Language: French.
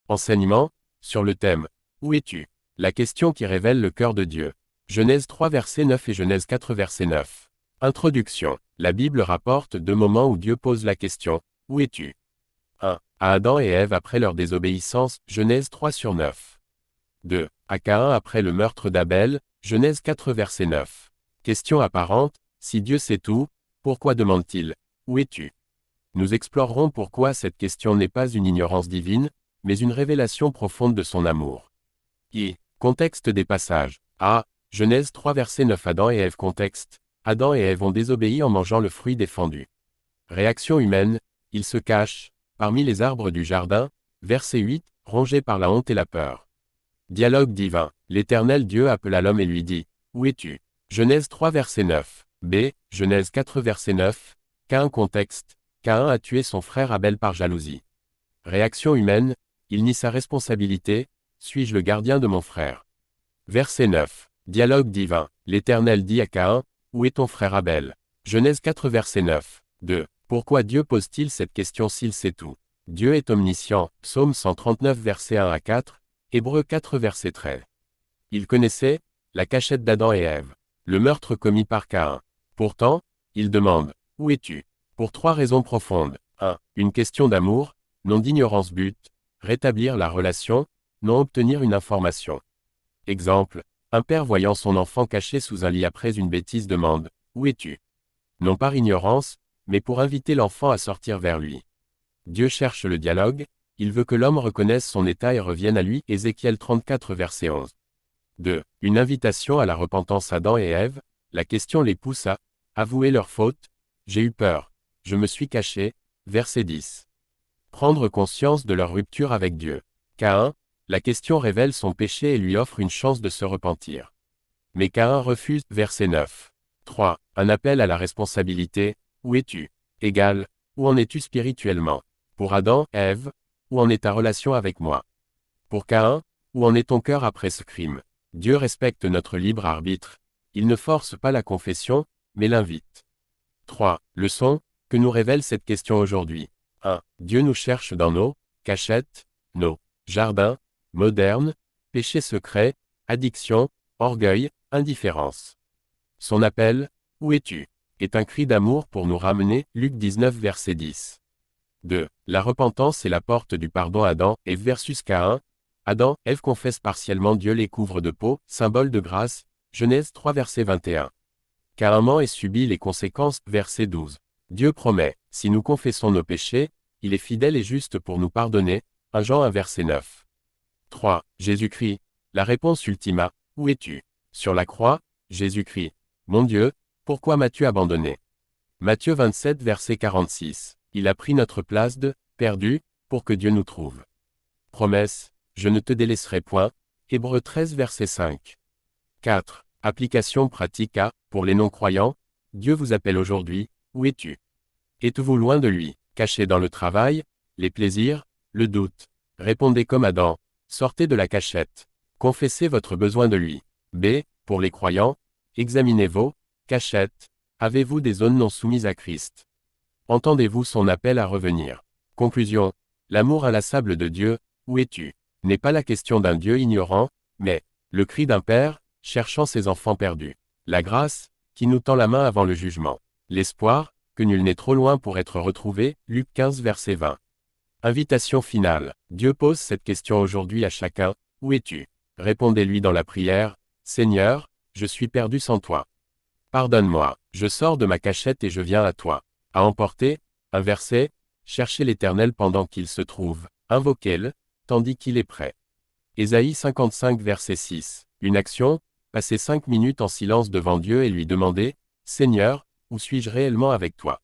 Enseignement, sur le thème « Où es-tu ?» La question qui révèle le cœur de Dieu. Genèse 3 verset 9 et Genèse 4 verset 9. Introduction. La Bible rapporte deux moments où Dieu pose la question « Où es-tu » 1. À Adam et Ève après leur désobéissance, Genèse 3 sur 9. 2. À Caïn après le meurtre d'Abel, Genèse 4 verset 9. Question apparente, si Dieu sait tout, pourquoi demande-t-il « Où es-tu » Nous explorerons pourquoi cette question n'est pas une ignorance divine, mais une révélation profonde de son amour. Contexte des passages. A. Genèse 3 verset 9 Adam et Ève Contexte. Adam et Ève ont désobéi en mangeant le fruit défendu. Réaction humaine, ils se cachent, parmi les arbres du jardin, verset 8, rongés par la honte et la peur. Dialogue divin. L'Éternel Dieu appela l'homme et lui dit, « Où es-tu » Genèse 3 verset 9. B. Genèse 4 verset 9. Caïn Contexte. Caïn a tué son frère Abel par jalousie. Réaction humaine, il nie sa responsabilité, « Suis-je le gardien de mon frère » Verset 9. Dialogue divin. L'Éternel dit à Caïn, « Où est ton frère Abel » Genèse 4 verset 9. 2. Pourquoi Dieu pose-t-il cette question s'il sait tout? Dieu est omniscient, Psaume 139 verset 1 à 4, Hébreux 4 verset 13. Il connaissait la cachette d'Adam et Ève, le meurtre commis par Caïn. Pourtant, il demande, « Où es-tu » Pour trois raisons profondes. 1. Une question d'amour, non d'ignorance but, rétablir la relation, non obtenir une information. Exemple, un père voyant son enfant caché sous un lit après une bêtise demande, « Où es-tu » Non par ignorance, mais pour inviter l'enfant à sortir vers lui. Dieu cherche le dialogue, il veut que l'homme reconnaisse son état et revienne à lui. Ézéchiel 34 verset 11. 2. Une invitation à la repentance Adam et Ève, la question les pousse à avouer leur faute, j'ai eu peur, je me suis caché, verset 10. Prendre conscience de leur rupture avec Dieu. Caïn, la question révèle son péché et lui offre une chance de se repentir. Mais Caïn refuse, verset 9. 3. Un appel à la responsabilité, où es-tu Égal, où en es-tu spirituellement Pour Adam, Ève, où en est ta relation avec moi Pour Caïn, où en est ton cœur après ce crime Dieu respecte notre libre arbitre, il ne force pas la confession, mais l'invite. 3. Leçon, que nous révèle cette question aujourd'hui. 1. Dieu nous cherche dans nos cachettes, nos jardins, modernes, péchés secrets, addictions, orgueil, indifférence. Son appel, « Où es-tu » est un cri d'amour pour nous ramener, Luc 19 verset 10. 2. La repentance est la porte du pardon Adam, Ève versus Caïn. Adam, Ève confessent partiellement Dieu les couvre de peau, symbole de grâce, Genèse 3 verset 21. Caïn ment et subit les conséquences, verset 12. Dieu promet, si nous confessons nos péchés, il est fidèle et juste pour nous pardonner, 1 Jean 1 verset 9. 3. Jésus-Christ, la réponse ultima, où es-tu Sur la croix, Jésus-Christ, mon Dieu, pourquoi m'as-tu abandonné Matthieu 27 verset 46. Il a pris notre place de perdu, pour que Dieu nous trouve. Promesse, je ne te délaisserai point, Hébreux 13 verset 5. 4. Application pratique à, pour les non-croyants, Dieu vous appelle aujourd'hui, où es-tu Êtes-vous loin de lui, caché dans le travail, les plaisirs, le doute Répondez comme Adam, sortez de la cachette. Confessez votre besoin de lui. B. Pour les croyants, examinez vos cachettes. Avez-vous des zones non soumises à Christ Entendez-vous son appel à revenir Conclusion. L'amour inlassable de Dieu, où es-tu n'est pas la question d'un Dieu ignorant, mais le cri d'un père, cherchant ses enfants perdus. La grâce, qui nous tend la main avant le jugement. L'espoir, que nul n'est trop loin pour être retrouvé, Luc 15 verset 20. Invitation finale. Dieu pose cette question aujourd'hui à chacun, où es-tu Répondez-lui dans la prière, Seigneur, je suis perdu sans toi. Pardonne-moi, je sors de ma cachette et je viens à toi. À emporter, un verset, cherchez l'Éternel pendant qu'il se trouve, invoquez-le, tandis qu'il est prêt. Ésaïe 55 verset 6. Une action, passer 5 minutes en silence devant Dieu et lui demander, Seigneur, où suis-je réellement avec toi